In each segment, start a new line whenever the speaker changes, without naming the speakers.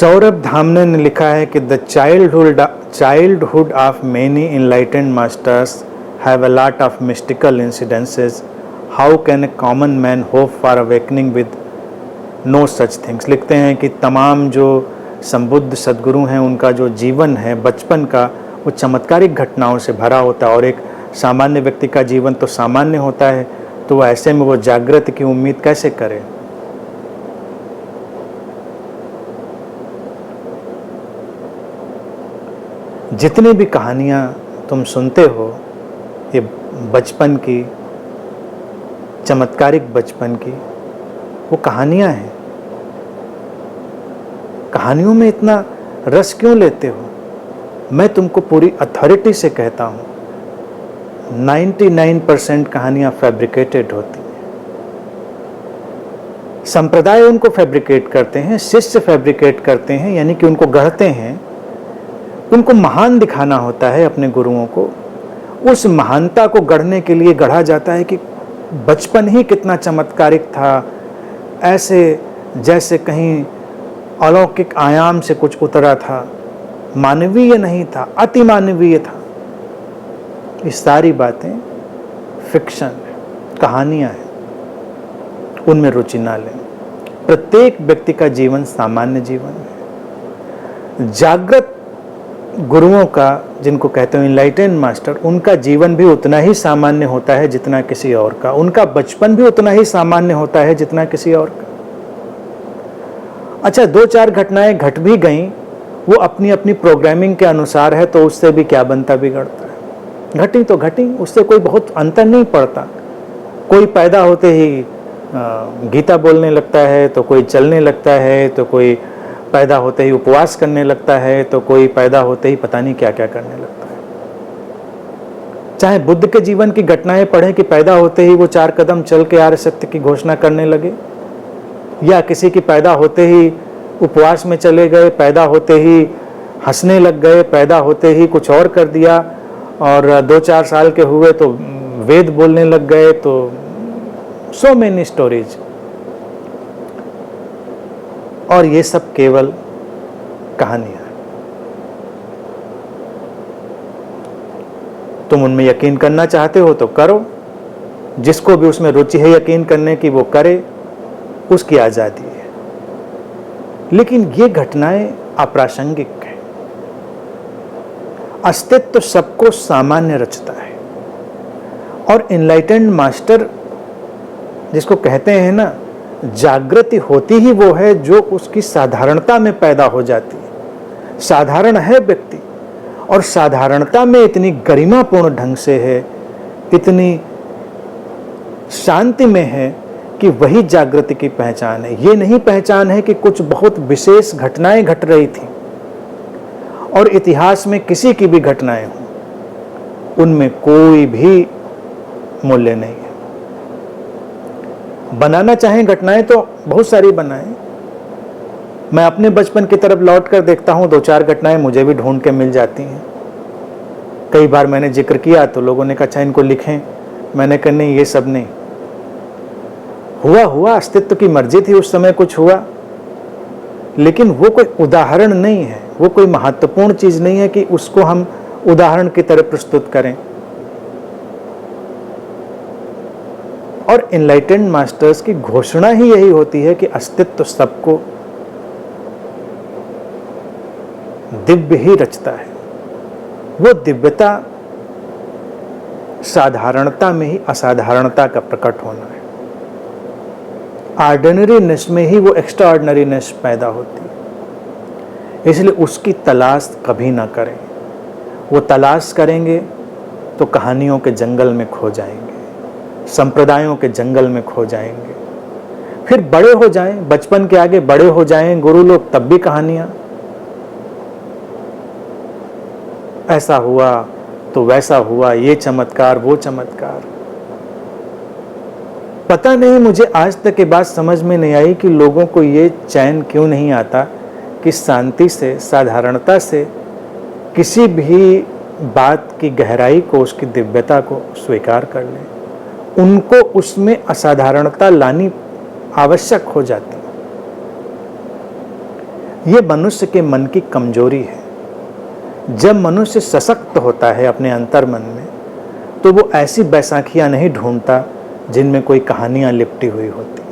सौरभ धामने ने लिखा है कि the childhood of many enlightened masters have a lot of mystical incidences. How can a common man hope for awakening with no such things. लिखते हैं कि तमाम जो संबुद्ध सद्गुरु हैं उनका जो जीवन है बचपन का वो चमत्कारिक घटनाओं से भरा होता है और एक सामान्य व्यक्ति का जीवन तो सामान्य होता है, तो ऐसे में वो जागृति की उम्मीद कैसे करे. जितनी भी कहानियाँ तुम सुनते हो ये बचपन की, चमत्कारिक बचपन की, वो कहानियाँ हैं. कहानियों में इतना रस क्यों लेते हो. मैं तुमको पूरी अथॉरिटी से कहता हूँ 99% कहानियाँ फैब्रिकेटेड होती हैं. संप्रदाय उनको फैब्रिकेट करते हैं, शिष्य फैब्रिकेट करते हैं, यानी कि उनको गढ़ते हैं. उनको महान दिखाना होता है अपने गुरुओं को. उस महानता को गढ़ने के लिए गढ़ा जाता है कि बचपन ही कितना चमत्कारिक था, ऐसे जैसे कहीं अलौकिक आयाम से कुछ उतरा था, मानवीय नहीं था, अति मानवीय था. ये सारी बातें फिक्शन, कहानियां हैं, उनमें रुचि ना लें. प्रत्येक व्यक्ति का जीवन सामान्य जीवन है. जागृत गुरुओं का, जिनको कहते हैं इनलाइटेंड मास्टर, उनका जीवन भी उतना ही सामान्य होता है जितना किसी और का. उनका बचपन भी उतना ही सामान्य होता है जितना किसी और का. अच्छा, 2-4 घटनाएं घट भी गईं, वो अपनी अपनी प्रोग्रामिंग के अनुसार है, तो उससे भी क्या बनता बिगड़ता है. घटी तो घटी, उससे कोई बहुत अंतर नहीं पड़ता. कोई पैदा होते ही गीता बोलने लगता है, तो कोई चलने लगता है, तो कोई पैदा होते ही उपवास करने लगता है, तो कोई पैदा होते ही पता नहीं क्या क्या करने लगता है. चाहे बुद्ध के जीवन की घटनाएं पढ़ें कि पैदा होते ही वो 4 कदम चल के आर्य सत्य की घोषणा करने लगे, या किसी की पैदा होते ही उपवास में चले गए, पैदा होते ही हंसने लग गए, पैदा होते ही कुछ और कर दिया, और 2-4 साल के हुए तो वेद बोलने लग गए. तो सो मेनी स्टोरीज. और ये सब केवल कहानियां हैं. तुम उनमें यकीन करना चाहते हो तो करो, जिसको भी उसमें रुचि है यकीन करने की वो करे, उसकी आजादी है. लेकिन ये घटनाएं अप्रासंगिक है. अस्तित्व सबको सामान्य रचता है. और इनलाइटेंड मास्टर जिसको कहते हैं ना, जागृति होती ही वो है जो उसकी साधारणता में पैदा हो जाती है. साधारण है व्यक्ति और साधारणता में इतनी गरिमापूर्ण ढंग से है, इतनी शांति में है कि वही जागृति की पहचान है. ये नहीं पहचान है कि कुछ बहुत विशेष घटनाएं घट रही थी और इतिहास में किसी की भी घटनाएं हों, उनमें कोई भी मूल्य नहीं है. बनाना चाहें घटनाएं तो बहुत सारी बनाएं. मैं अपने बचपन की तरफ लौट कर देखता हूं, 2-4 घटनाएं मुझे भी ढूंढ के मिल जाती हैं. कई बार मैंने जिक्र किया तो लोगों ने कहा अच्छा इनको लिखें. मैंने कहा नहीं, ये सब नहीं. हुआ अस्तित्व की मर्जी थी, उस समय कुछ हुआ, लेकिन वो कोई उदाहरण नहीं है, वो कोई महत्वपूर्ण चीज नहीं है कि उसको हम उदाहरण की तरह प्रस्तुत करें. और इनलाइटेंड मास्टर्स की घोषणा ही यही होती है कि अस्तित्व सबको दिव्य ही रचता है. वो दिव्यता साधारणता में ही असाधारणता का प्रकट होना है. ऑर्डिनरीनेस में ही वो एक्स्ट्राऑर्डिनरीनेस पैदा होती है. इसलिए उसकी तलाश कभी ना करें. वो तलाश करेंगे तो कहानियों के जंगल में खो जाएंगे, संप्रदायों के जंगल में खो जाएंगे. फिर बड़े हो जाएं, बचपन के आगे बड़े हो जाएं गुरु लोग, तब भी कहानियां, ऐसा हुआ तो वैसा हुआ, ये चमत्कार वो चमत्कार. पता नहीं, मुझे आज तक ये बात समझ में नहीं आई कि लोगों को ये चैन क्यों नहीं आता कि शांति से, साधारणता से किसी भी बात की गहराई को, उसकी दिव्यता को स्वीकार कर लें. उनको उसमें असाधारणता लानी आवश्यक हो जाती है. ये मनुष्य के मन की कमजोरी है। जब मनुष्य सशक्त होता है अपने अंतर्मन में, तो वो ऐसी बैसाखियां नहीं ढूंढता जिनमें कोई कहानियां लिपटी हुई होती है।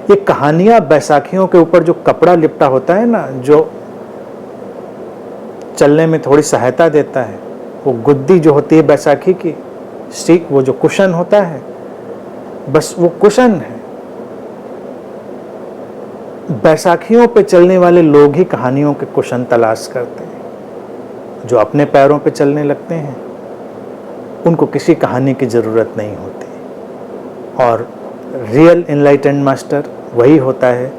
ये कहानियां, बैसाखियों के ऊपर जो कपड़ा लिपटा होता है ना, जो चलने में थोड़ी सहायता देता है, वो गुद्दी जो होती है बैसाखी की, स्टिक, वो जो कुशन होता है, बस वो कुशन है। बैसाखियों पे चलने वाले लोग ही कहानियों के कुशन तलाश करते हैं। जो अपने पैरों पे चलने लगते हैं, उनको किसी कहानी की ज़रूरत नहीं होती। और रियल एनलाइटेंड मास्टर वही होता है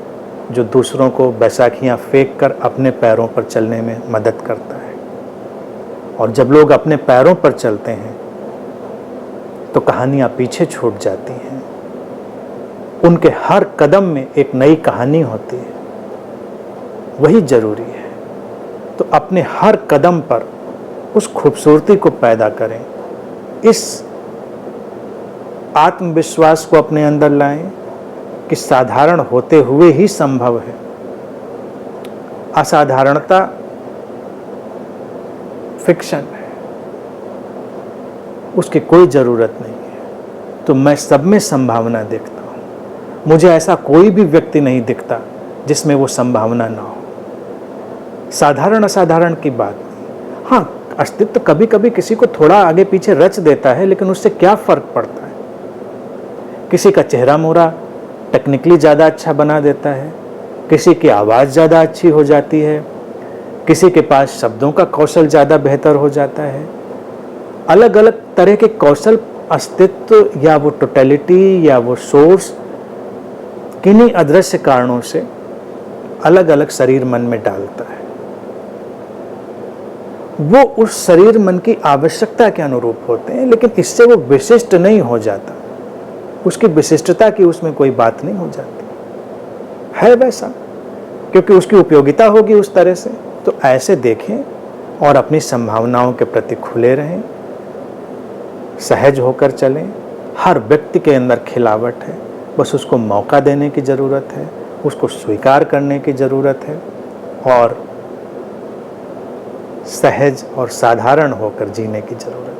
जो दूसरों को बैसाखियाँ फेंक कर अपने पैरों पर चलने में मदद करता है। और जब लोग अपने पैरों पर चलते हैं तो कहानियाँ पीछे छूट जाती हैं। उनके हर कदम में एक नई कहानी होती है, वही ज़रूरी है। तो अपने हर कदम पर उस खूबसूरती को पैदा करें, इस आत्मविश्वास को अपने अंदर लाएं कि साधारण होते हुए ही संभव है। असाधारणता फिक्शन है, उसकी कोई ज़रूरत नहीं है। तो मैं सब में संभावना देखता हूँ। मुझे ऐसा कोई भी व्यक्ति नहीं दिखता जिसमें वो संभावना ना हो। साधारण असाधारण की बात नहीं। हाँ, अस्तित्व कभी कभी किसी को थोड़ा आगे पीछे रच देता है, लेकिन उससे क्या फ़र्क पड़ता है। किसी का चेहरा मोहरा टेक्निकली ज़्यादा अच्छा बना देता है, किसी की आवाज़ ज़्यादा अच्छी हो जाती है, किसी के पास शब्दों का कौशल ज़्यादा बेहतर हो जाता है। अलग अलग तरह के कौशल अस्तित्व या वो टोटलिटी या वो सोर्स किन्हीं अदृश्य कारणों से अलग अलग शरीर मन में डालता है। वो उस शरीर मन की आवश्यकता के अनुरूप होते हैं, लेकिन इससे वो विशिष्ट नहीं हो जाता। उसकी विशिष्टता की उसमें कोई बात नहीं हो जाती है वैसा, क्योंकि उसकी उपयोगिता होगी उस तरह से। तो ऐसे देखें और अपनी संभावनाओं के प्रति खुले रहें, सहज होकर चलें। हर व्यक्ति के अंदर खिलावट है, बस उसको मौका देने की ज़रूरत है, उसको स्वीकार करने की ज़रूरत है और सहज और साधारण होकर जीने की ज़रूरत है।